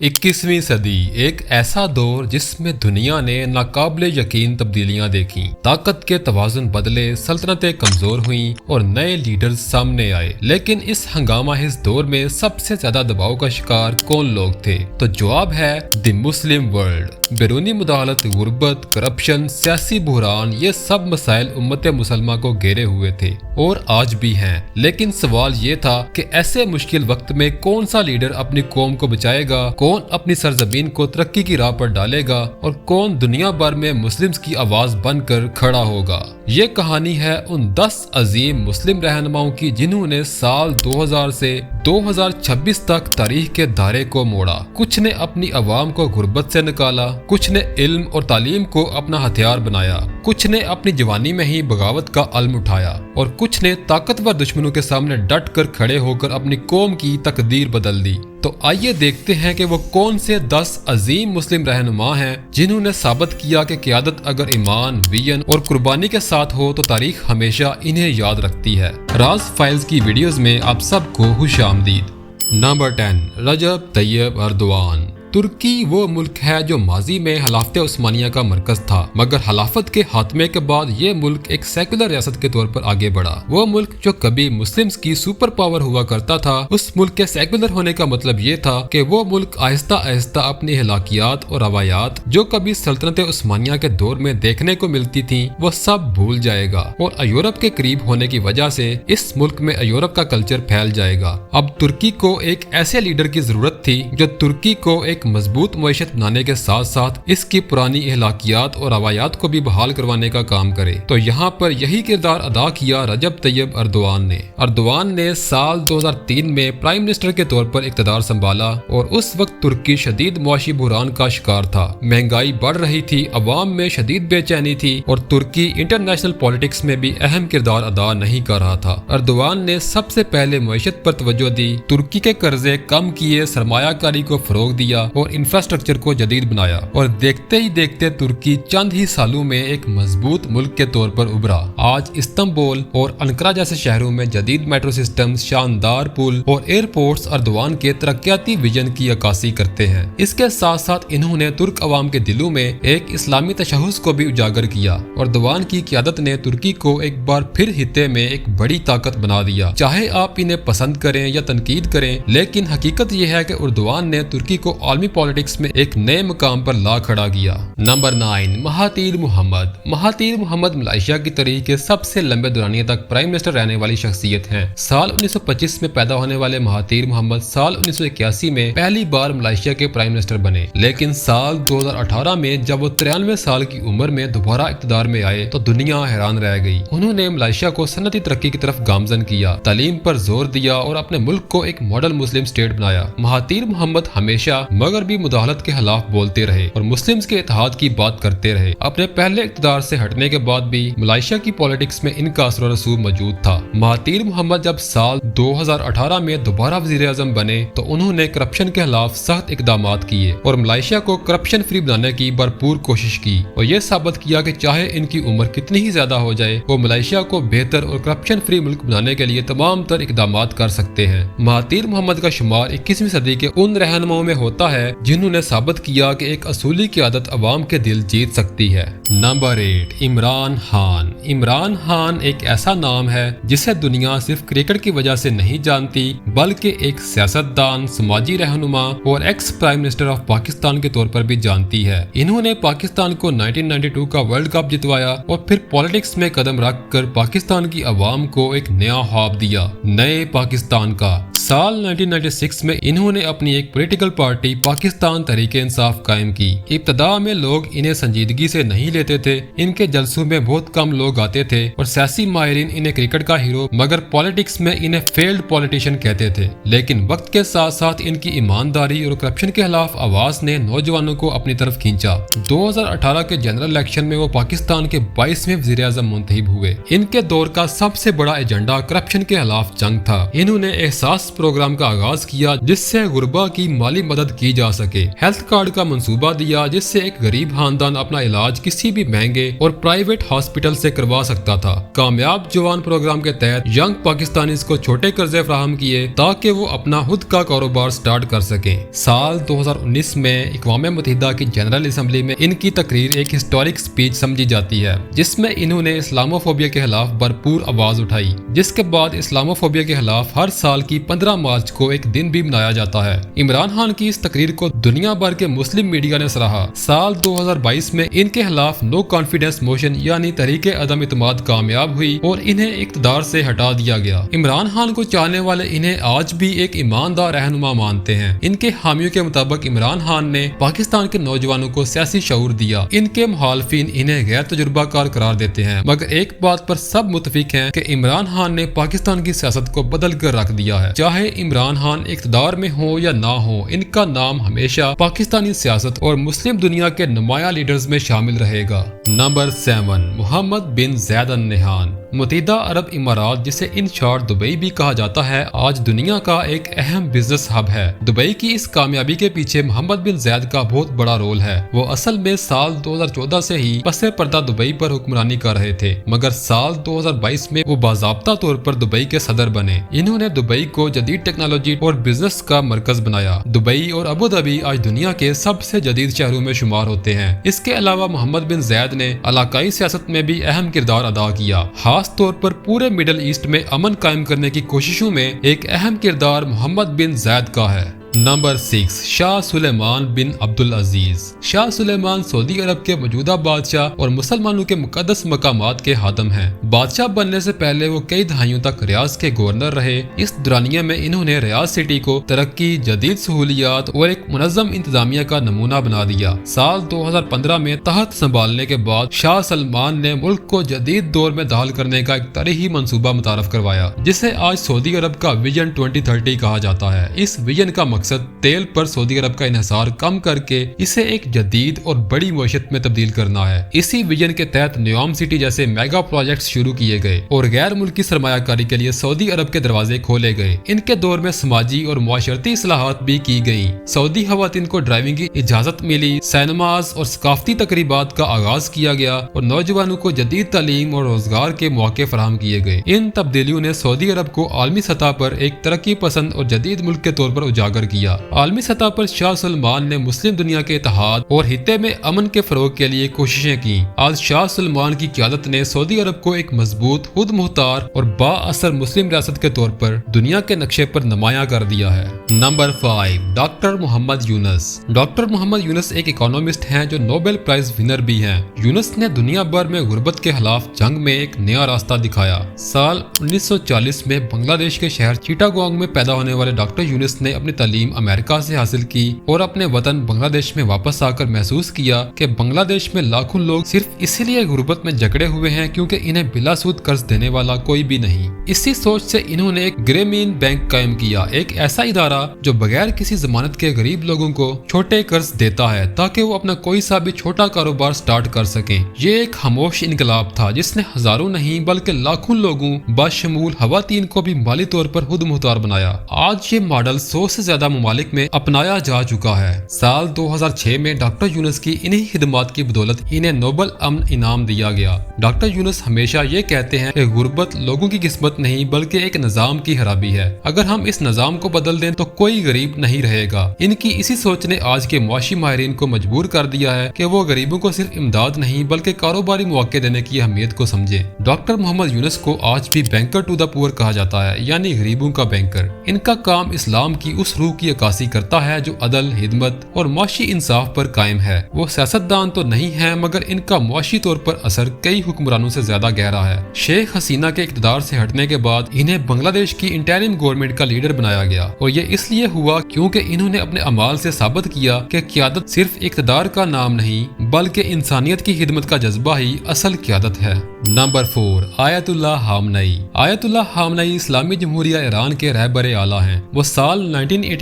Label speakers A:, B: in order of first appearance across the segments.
A: 21वीं सदी एक ऐसा दौर जिसमें दुनिया ने नाकाबिले यकीन तब्दीलियां देखी। ताकत के तवाज़ुन बदले, सल्तनतें कमजोर हुईं और नए लीडर्स सामने आए। लेकिन इस हंगामा इस दौर में सबसे ज्यादा दबाव का शिकार कौन लोग थे? तो जवाब है द मुस्लिम वर्ल्ड। बैरूनी मुदाखलत, गुर्बत, करप्शन, सियासी बुहरान, ये सब मसाइल उम्मत मुसलमा को घेरे हुए थे और आज भी हैं। लेकिन सवाल ये था कि ऐसे मुश्किल वक्त में कौन सा लीडर अपनी कौम को बचाएगा, कौन अपनी सरजमीन को तरक्की की राह पर डालेगा और कौन दुनिया भर में मुस्लिम्स की आवाज बनकर खड़ा होगा। ये कहानी है उन 10 अजीम मुस्लिम रहनुमाओं की जिन्होंने साल 2000 से 2026 तक तारीख के दायरे को मोड़ा। कुछ ने अपनी आवाम को गुर्बत से निकाला, कुछ ने इल्म और तालीम को अपना हथियार बनाया, कुछ ने अपनी जवानी में ही बगावत का अलम उठाया और कुछ ने ताकतवर दुश्मनों के सामने डट कर खड़े होकर अपनी कौम की तकदीर बदल दी। तो आइए देखते हैं कि वो कौन से 10 अजीम मुस्लिम रहनुमा हैं जिन्होंने साबित किया कि क़यादत अगर ईमान, विजन और कुर्बानी के साथ हो तो तारीख हमेशा इन्हें याद रखती है। राज फाइल्स की वीडियोस में आप सबको खुशामदीद। नंबर 10, रजब तैयब अर्दवान। तुर्की वो मुल्क है जो माजी में खिलाफत उस्मानिया का मरकज था, मगर खिलाफत के खात्मे के बाद ये मुल्क एक सेकुलर रियासत के तौर पर आगे बढ़ा। वो मुल्क जो कभी मुस्लिम्स की सुपर पावर हुआ करता था, उस मुल्क के सेकुलर होने का मतलब ये था कि वो मुल्क आहिस्ता आहिस्ता अपनी हलाकियात और रवायात जो कभी सल्तनत उस्मानिया के दौर में देखने को मिलती थी वो सब भूल जाएगा और यूरोप के करीब होने की वजह से इस मुल्क में यूरोप का कल्चर फैल जाएगा। अब तुर्की को एक ऐसे लीडर की जरूरत थी जो तुर्की को एक मजबूत मईशत बनाने के साथ साथ इसकी पुरानी इलाकियात और रवायात को भी बहाल करवाने का काम करे। तो यहाँ पर यही किरदार अदा किया रजब तैयब अर्दवान ने। अर्दवान ने साल 2003 में प्राइम मिनिस्टर के तौर पर इक़्तिदार संभाला और उस वक्त तुर्की शदीद मुआशी बुहरान का शिकार था। महंगाई बढ़ रही थी, अवाम में शदीद बेचैनी थी और तुर्की इंटरनेशनल पॉलिटिक्स में भी अहम किरदार अदा नहीं कर रहा था। अर्दवान ने सबसे पहले मईशत पर तवज्जो दी, तुर्की के कर्जे कम किए, सरमायाकारी को फरोग दिया और इंफ्रास्ट्रक्चर को जदीद बनाया और देखते ही देखते तुर्की चंद ही सालों में एक मजबूत मुल्क के तौर पर उभरा। आज इस्तांबुल और अंकारा जैसे शहरों में जदीद मेट्रो सिस्टम, शानदार पुल और एयरपोर्ट्स अर्दवान के तरक्याती विजन की अक्कासी करते हैं। इसके साथ साथ इन्होंने तुर्क अवाम के दिलों में एक इस्लामी तशहुस को भी उजागर किया। अर्दवान की क़यादत ने तुर्की को एक बार फिर हिते में एक बड़ी ताकत बना दिया। चाहे आप इन्हें पसंद करें या तनकीद करें, लेकिन हकीकत यह है कि अर्दवान ने तुर्की को आलमी पॉलिटिक्स में एक नए मुकाम पर ला खड़ा किया। Number 9, Mahathir Mohammad. Mahathir Mohammad Malaysia की तारीख के सबसे लंबे दौरानिया तक प्राइम मिनिस्टर रहने वाली शख्सियत हैं। साल 1925 में पैदा होने वाले महातीर मोहम्मद साल 1981 में पहली बार मलेशिया के प्राइम मिनिस्टर बने। लेकिन साल 2018 में जब वो 93 साल की उम्र में दोबारा इक़्तिदार में आए तो दुनिया हैरान रह गई। उन्होंने मलेशिया को सनती तरक्की की तरफ गामजन किया, तालीम पर जोर दिया और अपने मुल्क को एक मॉडल मुस्लिम स्टेट बनाया। महातीर मोहम्मद हमेशा मगर भी मुदाखलत के खिलाफ बोलते रहे और मुस्लिम्स के इत्तेहाद की बात करते रहे। अपने पहले इक़्तिदार से हटने के बाद भी मलेशिया की पॉलिटिक्स में इनका असर और रसूख मौजूद था। महातीर मोहम्मद जब साल 2018 में दोबारा वज़ीर आज़म बने तो उन्होंने करप्शन के खिलाफ सख्त इक़दामात किए और मलेशिया को करप्शन फ्री बनाने की भरपूर कोशिश की और ये साबित किया कि चाहे इनकी उम्र कितनी ही ज्यादा हो जाए, वो मलेशिया को बेहतर और करप्शन फ्री मुल्क बनाने के लिए तमाम तर इक़दामात कर सकते हैं। महातीर मोहम्मद का शुमार 21वीं सदी के उन रहनुमाओं में होता है जिन्होंने साबित किया कि एक असूली क़यादत अवाम के दिल जीत सकती है। नंबर 8, इमरान खान। इमरान खान एक ऐसा नाम है जिसे दुनिया सिर्फ क्रिकेट की वजह से नहीं जानती, बल्कि एक सियासतदान, समाजी रहनुमा और ex prime minister of Pakistan के तौर पर भी जानती है। इन्होंने पाकिस्तान को 1992 का वर्ल्ड कप जितवाया और फिर पॉलिटिक्स में कदम रख कर पाकिस्तान की अवाम को एक नया ख्वाब दिया, नए पाकिस्तान का। साल 1996 में इन्होंने अपनी एक पॉलिटिकल पार्टी पाकिस्तान तहरीक इंसाफ कायम की। इब्तदा में लोग इन्हें संजीदगी से नहीं लेते थे, इनके जलसों में बहुत कम लोग आते थे और सियासी माहिरीन इन्हें क्रिकेट का हीरो मगर पॉलिटिक्स में इन्हें फेल्ड पॉलिटिशियन कहते थे। लेकिन वक्त के साथ साथ इनकी ईमानदारी और करप्शन के खिलाफ आवाज ने नौजवानों को अपनी तरफ खींचा। 2018 के जनरल इलेक्शन में वो पाकिस्तान के 22वें वज़ीर आज़म मुंतखब हुए। इनके दौर का सबसे बड़ा एजेंडा करप्शन के खिलाफ जंग था। इन्होंने एहसास खास प्रोग्राम का आगाज किया जिससे गुरबा की माली मदद की जा सके। हेल्थ कार्ड का मंसूबा दिया जिससे एक गरीब खानदान अपना इलाज किसी भी महंगे और प्राइवेट हॉस्पिटल से करवा सकता था। कामयाब जवान प्रोग्राम के तहत यंग पाकिस्तानीज को छोटे कर्जे फराहम किए ताकि वो अपना खुद का कारोबार स्टार्ट कर सके। साल 2019 में अक़वाम मुत्तहिदा की जनरल असेंबली में इनकी तकरीर एक हिस्टोरिक स्पीच समझी जाती है जिसमें इन्होंने इस्लामोफोबिया के खिलाफ भरपूर आवाज उठाई, जिसके बाद इस्लामोफोबिया के खिलाफ हर साल की 15 मार्च को एक दिन भी मनाया जाता है। इमरान खान की इस तकरीर को दुनिया भर के मुस्लिम मीडिया ने सराहा। साल 2022 में इनके खिलाफ नो कॉन्फिडेंस मोशन यानी तहरीके अदम इत्मीनान कामयाब हुई और इन्हें इक़्तिदार से हटा दिया गया। इमरान खान को चाहने वाले इन्हें आज भी एक ईमानदार रहनुमा मानते हैं। इनके हामियों के मुताबिक इमरान खान ने पाकिस्तान के नौजवानों को सियासी शऊर दिया। इनके मुखालफिन इन्हें गैर तजुर्बाकार करार देते हैं, मगर एक बात पर सब मुत्तफिक हैं कि इमरान खान ने पाकिस्तान की सियासत को बदल कर रख दिया है। चाहे इमरान खान इक़्तिदार में हो या ना हो, इनका नाम हमेशा पाकिस्तानी सियासत और मुस्लिम दुनिया के नुमायां लीडर्स में शामिल रहेगा। नंबर 7, मोहम्मद बिन ज़ैद अल नहयान। मुत्तहिदा अरब इमारात, जिसे इन शॉर्ट दुबई भी कहा जाता है, आज दुनिया का एक अहम बिजनेस हब है। दुबई की इस कामयाबी के पीछे मोहम्मद बिन ज़ैद का बहुत बड़ा रोल है। वो असल में साल 2014 से ही पसे पर्दा दुबई पर हुक्मरानी कर रहे थे, मगर साल 2022 में वो बाज़ाब्ता तौर पर दुबई के सदर बने। इन्होंने दुबई को जदीद टेक्नोलॉजी और बिजनेस का मरकज बनाया। दुबई और अबू धाबी आज दुनिया के सबसे जदीद शहरों में शुमार होते हैं। इसके अलावा मोहम्मद बिन ज़ैद ने इलाकाई सियासत में भी अहम किरदार अदा किया। खास तौर पर पूरे मिडल ईस्ट में अमन कायम करने की कोशिशों में एक अहम किरदार मोहम्मद बिन ज़ैद का है। नंबर 6, शाह सुलेमान बिन अब्दुल अजीज। शाह सुलेमान सऊदी अरब के मौजूदा बादशाह और मुसलमानों के मुकद्दस मकामात के हादम हैं। बादशाह बनने से पहले वो कई दहाइयों तक रियाज के गवर्नर रहे। इस दौरानिया में इन्होंने रियाज सिटी को तरक्की, जदीद सहूलियात और एक मुनज़्ज़म इंतजामिया का नमूना बना दिया। साल 2015 में तहत संभालने के बाद शाह सलमान ने मुल्क को जदीद दौर में दाखिल करने का एक तारीखी मंसूबा मुतारफ करवाया, जिसे आज सऊदी अरब का विजन 2030 कहा जाता है। इस विजन का मकसद तेल पर सऊदी अरब का इन्हिसार कम करके इसे एक जदीद और बड़ी मईशत में तब्दील करना है। इसी विजन के तहत न्यूयॉर्क सिटी जैसे मेगा प्रोजेक्ट्स शुरू किए गए और गैर मुल्की सरमायाकारी के लिए सऊदी अरब के दरवाजे खोले गए। इनके दौर में समाजी और मुआशरती इस्लाहात भी की गई। सऊदी खवातीन को ड्राइविंग की इजाजत मिली, सिनेमाज और सकाफती तकरीबात का आगाज किया गया और नौजवानों को जदीद तालीम और रोजगार के मौके फराहम किए गए। इन तब्दीलियों ने सऊदी अरब को आलमी सतह पर एक तरक्की पसंद और जदीद मुल्क के तौर पर उजागर किया। आलमी सतह पर शाह सलमान ने मुस्लिम दुनिया के इत्तेहाद और हित्ते में अमन के फरोग के लिए कोशिशें की। आज शाह सलमान की क़यादत ने सऊदी अरब को एक मजबूत, खुद मुख्तार और बाअसर मुस्लिम रियासत के तौर पर दुनिया के नक्शे पर नुमायां कर दिया है। Number 5, doctor Mohammad Yunus. Doctor Mohammad Yunus एक इकोनॉमिस्ट हैं जो नोबेल प्राइज विनर भी हैं। यूनुस ने दुनिया भर में गुर्बत के खिलाफ जंग में एक नया रास्ता दिखाया। साल 1940 में बांग्लादेश के शहर चिटागोंग में पैदा होने वाले डॉक्टर यूनुस ने अपनी तालीम अमेरिका से हासिल की और अपने वतन बांग्लादेश में वापस आकर महसूस किया कि बांग्लादेश में लाखों लोग सिर्फ इसीलिए गुर्बत में जकड़े हुए हैं क्योंकि इन्हें बिलासूद कर्ज देने वाला कोई भी नहीं। इसी सोच से इन्होंने एक ग्रामीण बैंक कायम किया, एक ऐसा इदारा जो बगैर किसी जमानत के गरीब लोगों को छोटे कर्ज देता है ताकि वो अपना कोई सा भी छोटा कारोबार स्टार्ट कर सकें। ये एक खामोश इनकलाब था जिसने हजारों नहीं बल्कि लाखों लोगों बाशमूल खवातीन को भी माली तौर पर खुद मुख्तार बनाया। आज ये मॉडल 100 से ज्यादा ममालिक में अपनाया जा चुका है। साल 2006 में डॉक्टर यूनुस की इन्हीं खिदमात की बदौलत इन्हें नोबल अमन इनाम दिया गया। डॉक्टर यूनुस हमेशा ये कहते हैं कि गुर्बत लोगों की किस्मत नहीं बल्कि एक निजाम की खराबी है। अगर हम इस निजाम को बदल दें तो कोई गरीब नहीं रहेगा। इनकी इसी सोच ने आज के मुआशी माहिरीन को मजबूर कर दिया है कि वो गरीबों को सिर्फ इमदाद नहीं बल्कि कारोबारी मौके देने की अहमियत को समझे। डॉक्टर मोहम्मद यूनुस को आज भी बैंकर टू द पुअर कहा जाता है, यानी गरीबों का बैंकर। इनका काम इस्लाम की उस रूह की अक्कासी करता है जो अदल, हिदमत और मुआशी इंसाफ पर कायम है। वो सियासतदान तो नहीं है मगर इनका मुआशी तौर पर असर कई हुक्मरानों से ज्यादा गहरा है। शेख हसीना के इक़्तिदार से हटने के बाद इन्हें बांग्लादेश की इंटरिम गवर्नमेंट का लीडर बनाया गया और ये इसलिए हुआ क्योंकि इन्होंने अपने अमाल से साबित किया कि क़यादत सिर्फ इक़्तिदार का नाम नहीं बल्कि इंसानियत की खिदमत का जज्बा ही असल क़यादत है। Number 4, Ayatollah Khamenei. Ayatollah Khamenei इस्लामी जमहूरिया ईरान के रहबर आला हैं। वो साल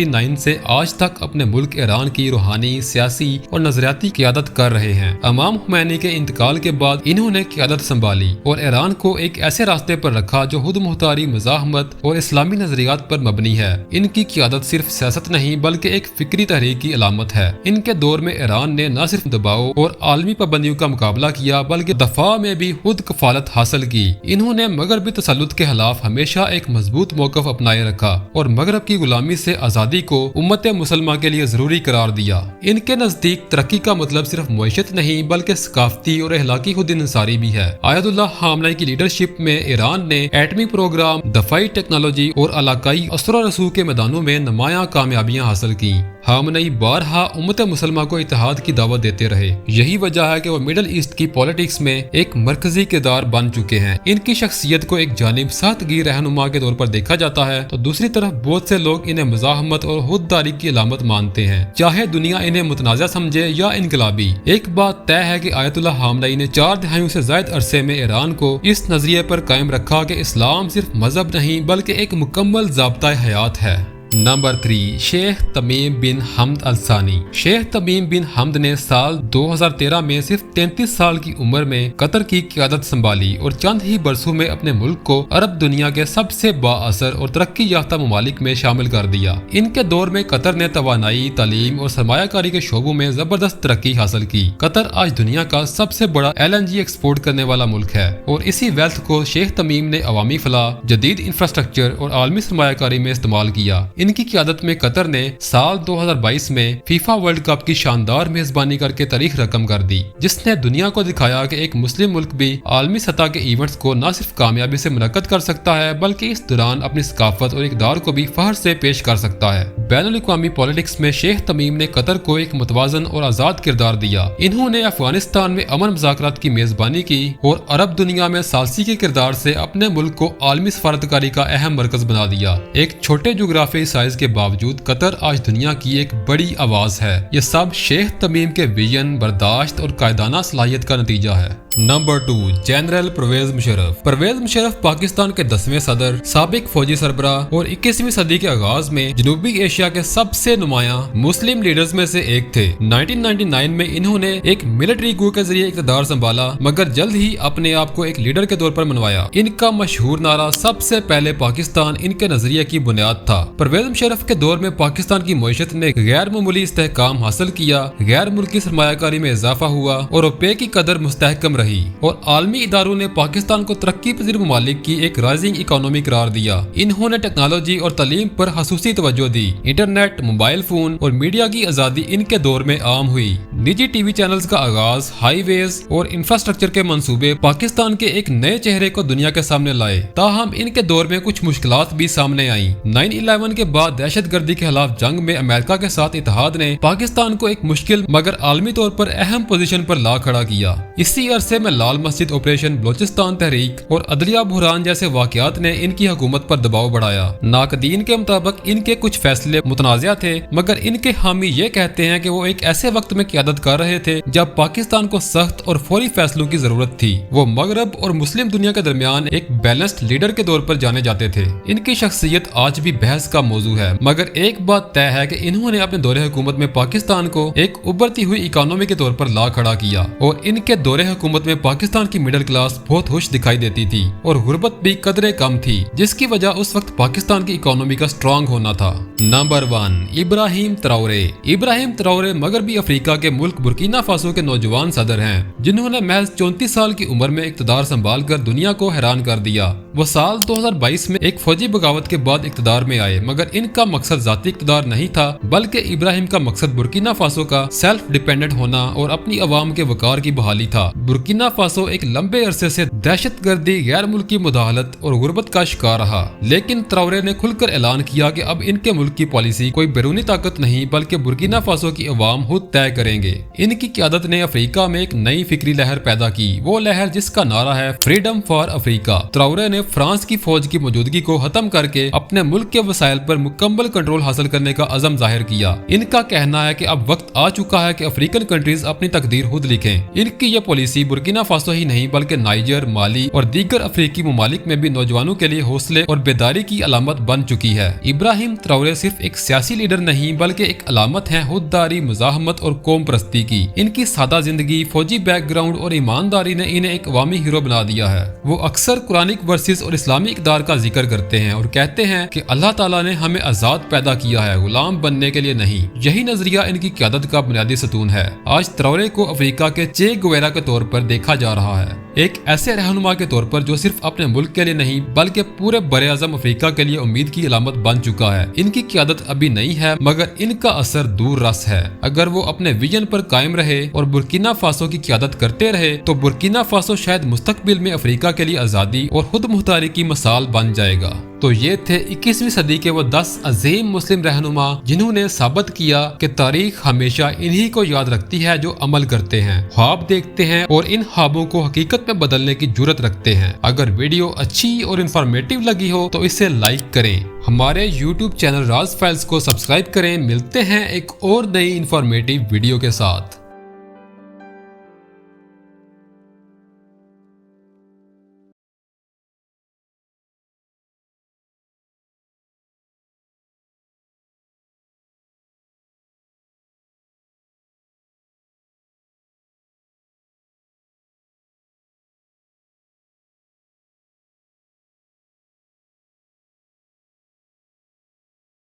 A: 1989 سے آج تک اپنے ملک ایران کی روحانی، سیاسی اور نظریاتی قیادت کر رہے ہیں۔ امام خمینی کے انتقال کے بعد انہوں نے قیادت سنبھالی اور ایران کو ایک ایسے راستے پر رکھا جو خود مختاری، مزاحمت اور اسلامی نظریات پر مبنی ہے۔ ان کی قیادت صرف سیاست نہیں بلکہ ایک فکری تحریک کی علامت ہے۔ ان کے دور میں ایران نے نہ صرف دباؤ اور عالمی پابندیوں کا مقابلہ کیا بلکہ دفاع میں بھی خود کفالت حاصل کی۔ انہوں نے مغربی تسلط کے خلاف ہمیشہ ایک مضبوط موقف اپنائے رکھا اور مغرب کی غلامی سے آزادی کو امت مسلمہ کے لیے ضروری قرار دیا۔ ان کے نزدیک ترقی کا مطلب صرف معیشت نہیں بلکہ ثقافتی اور اخلاقی خود انحصاری بھی ہے۔ آیت اللہ خامنئی کی لیڈرشپ میں ایران نے ایٹمی پروگرام، دفاعی ٹیکنالوجی اور علاقائی اثر و رسوخ کے میدانوں میں نمایاں کامیابیاں حاصل کی۔ خامنئی بارہا امت مسلمہ کو اتحاد کی دعوت دیتے رہے۔ یہی وجہ ہے کہ وہ مڈل ایسٹ کی پالیٹکس میں ایک مرکزی کردار بن چکے ہیں۔ ان کی شخصیت کو ایک جانب سخت گیر رہنما کے طور پر دیکھا جاتا ہے تو دوسری طرف بہت سے لوگ انہیں مزاحمت اور خودداری کی علامت مانتے ہیں، چاہے دنیا انہیں متنازع سمجھے یا انقلابی۔ ایک بات طے ہے کہ آیت اللہ خامنئی نے 4 دہائیوں سے زائد عرصے میں ایران کو اس نظریے پر قائم رکھا کہ اسلام صرف مذہب نہیں بلکہ ایک مکمل ضابطۂ حیات ہے۔ نمبر 3، شیخ تمیم بن حمد الثانی۔ شیخ تمیم بن حمد نے سال 2013 میں صرف 33 سال کی عمر میں قطر کی قیادت سنبھالی اور چند ہی برسوں میں اپنے ملک کو عرب دنیا کے سب سے با اثر اور ترقی یافتہ ممالک میں شامل کر دیا۔ ان کے دور میں قطر نے توانائی، تعلیم اور سرمایہ کاری کے شعبوں میں زبردست ترقی حاصل کی۔ قطر آج دنیا کا سب سے بڑا LNG ایکسپورٹ کرنے والا ملک ہے اور اسی ویلتھ کو شیخ تمیم نے عوامی فلاح، جدید انفراسٹرکچر اور عالمی سرمایہ کاری میں استعمال کیا۔ ان کی قیادت میں قطر نے سال 2022 میں فیفا ورلڈ کپ کی شاندار میزبانی کر کے تاریخ رقم کر دی، جس نے دنیا کو دکھایا کہ ایک مسلم ملک بھی عالمی سطح کے ایونٹس کو نہ صرف کامیابی سے منعقد کر سکتا ہے بلکہ اس دوران اپنی ثقافت اور اقدار کو بھی فخر سے پیش کر سکتا ہے۔ بین الاقوامی پالیٹکس میں شیخ تمیم نے قطر کو ایک متوازن اور آزاد کردار دیا۔ انہوں نے افغانستان میں امن مذاکرات کی میزبانی کی اور عرب دنیا میں ثالثی کے کردار سے اپنے ملک کو عالمی سفارتکاری کا اہم مرکز بنا دیا۔ ایک چھوٹے جغرافیائی سائز کے باوجود قطر آج دنیا کی ایک بڑی آواز ہے۔ یہ سب شیخ تمیم کے ویژن، برداشت اور قائدانہ صلاحیت کا نتیجہ ہے۔ Number 2، general Pervez Musharraf. پرویز مشرف پاکستان کے 10ویں صدر، سابق فوجی سربراہ اور 21ویں صدی کے آغاز میں جنوبی ایشیا کے سب سے نمایاں مسلم لیڈرز میں سے ایک تھے۔ 1999 میں انہوں نے ایک ملٹری کو کے ذریعے اقتدار سنبھالا مگر جلد ہی اپنے آپ کو ایک لیڈر کے طور پر منوایا۔ ان کا مشہور نعرہ سب سے پہلے پاکستان ان کے نظریے کی بنیاد تھا۔ پرویز مشرف کے دور میں پاکستان کی معیشت نے غیر معمولی استحکام حاصل کیا، غیر ملکی سرمایہ کاری میں اضافہ ہوا اور روپے کی قدر مستحکم رہی اور عالمی اداروں نے پاکستان کو ترقی پذیر ممالک کی ایک رائزنگ اکانومی قرار دیا۔ انہوں نے ٹیکنالوجی اور تعلیم پر خصوصی توجہ دی۔ انٹرنیٹ، موبائل فون اور میڈیا کی آزادی ان کے دور میں عام ہوئی۔ نجی ٹی وی چینلز کا آغاز، ہائی ویز اور انفراسٹرکچر کے منصوبے پاکستان کے ایک نئے چہرے کو دنیا کے سامنے لائے۔ تاہم ان کے دور میں کچھ مشکلات بھی سامنے آئیں۔ 9/11 کے بعد دہشت گردی کے خلاف جنگ میں امریکہ کے ساتھ اتحاد نے پاکستان کو ایک مشکل مگر عالمی طور پر اہم پوزیشن پر لا کھڑا کیا۔ اسی عرصے میں لال مسجد آپریشن، بلوچستان تحریک اور عدلیہ بحران جیسے واقعات نے ان کی حکومت پر دباؤ بڑھایا۔ ناقدین کے مطابق ان کے کچھ فیصلے متنازع تھے مگر ان کے حامی یہ کہتے ہیں کہ وہ ایک ایسے وقت میں قیادت کر رہے تھے جب پاکستان کو سخت اور فوری فیصلوں کی ضرورت تھی۔ وہ مغرب اور مسلم دنیا کے درمیان ایک بیلنسڈ لیڈر کے طور پر جانے جاتے تھے۔ ان کی شخصیت آج بھی بحث کا موضوع ہے مگر ایک بات طے ہے کہ انہوں نے اپنے دور حکومت میں پاکستان کو ایک ابھرتی ہوئی اکانومی کے طور پر لا کھڑا کیا اور ان کے دور حکومت میں پاکستان کی مڈل کلاس بہت خوش دکھائی دیتی تھی اور غربت بھی قدرے کم تھی، جس کی وجہ اس وقت پاکستان کی اکانومی کا سٹرانگ ہونا تھا۔ نمبر 1، ابراہیم تراورے۔ ابراہیم تراورے مغربی افریقہ کے ملک برکینا فاسو کے نوجوان صدر ہیں جنہوں نے محض 34 سال کی عمر میں اقتدار سنبھال کر دنیا کو حیران کر دیا۔ وہ سال 2022 میں ایک فوجی بغاوت کے بعد اقتدار میں آئے مگر ان کا مقصد ذاتی اقتدار نہیں تھا بلکہ ابراہیم کا مقصد برکینا فاسو کا سیلف ڈیپینڈنٹ ہونا اور اپنی عوام کے وقار کی بحالی تھا۔ برکینا فاسو ایک لمبے عرصے سے دہشت گردی، غیر ملکی مداخلت اور غربت کا شکار رہا، لیکن تراورے نے کھل کر اعلان کیا کہ اب ان کے ملک کی پالیسی کوئی بیرونی طاقت نہیں بلکہ برکینا فاسو کی عوام خود طے کریں گے۔ लगे। इनकी क़यादत ने अफ्रीका में एक नई फिक्री लहर पैदा की, वो लहर जिसका नारा है फ्रीडम फॉर अफ्रीका। ट्राओरे ने फ्रांस की फौज की मौजूदगी को खत्म करके अपने मुल्क के वसाइल पर मुकम्मल कंट्रोल हासिल करने का अज़म जाहिर किया। इनका कहना है कि अब वक्त आ चुका है कि अफ्रीकन कंट्रीज अपनी तकदीर खुद लिखें। इनकी यह पॉलिसी बुर्किना फासो ही नहीं बल्कि नाइजर, माली और दीगर अफ्रीकी ममालिक में भी नौजवानों के लिए हौसले और बेदारी की अलामत बन चुकी है। इब्राहिम ट्राओरे सिर्फ एक सियासी लीडर नहीं बल्कि एक अलामत है खुददारी, मुजाहमत और कौम परस्ती की। इनकी सादा जिंदगी, फौजी बैकग्राउंड और ईमानदारी ने इन्हें एक अवामी हीरो बना दिया है। वो अक्सर कुरानिक वर्सेस और इस्लामी इक़दार का जिक्र करते हैं और कहते हैं कि अल्लाह ताला ने हमें आजाद पैदा किया है, गुलाम बनने के लिए नहीं। यही नजरिया इनकी क़यादत का बुनियादी सतून है। आज ट्राओरे को अफ्रीका के चे गुवेरा के तौर पर देखा जा रहा है, एक ऐसे रहनुमा के तौर पर जो सिर्फ अपने मुल्क के लिए नहीं बल्कि पूरे बड़े आज़म अफ्रीका के लिए उम्मीद की अलामत बन चुका है। इनकी क़यादत अभी नहीं है मगर इनका असर दूर रस है। अगर वो अपने विजन पर कायम रहे और बुर्किना फासो की क़यादत करते रहे तो बुर्किना फासो शायद मुस्तकबिल में अफ्रीका के लिए आज़ादी और खुद मुख्तारी की मिसाल बन जाएगा। तो ये थे 21वीं सदी के वो 10 अजीम मुस्लिम रहनुमा जिन्होंने साबित किया कि तारीख हमेशा इन्हीं को याद रखती है जो अमल करते हैं, ख्वाब देखते हैं और इन ख्वाबों को हकीकत में बदलने की जुर्रत रखते हैं। अगर वीडियो अच्छी और इंफॉर्मेटिव लगी हो तो इसे लाइक करें, हमारे YouTube चैनल राज फाइल्स को सब्सक्राइब करें। मिलते हैं एक और नई इंफॉर्मेटिव वीडियो के साथ।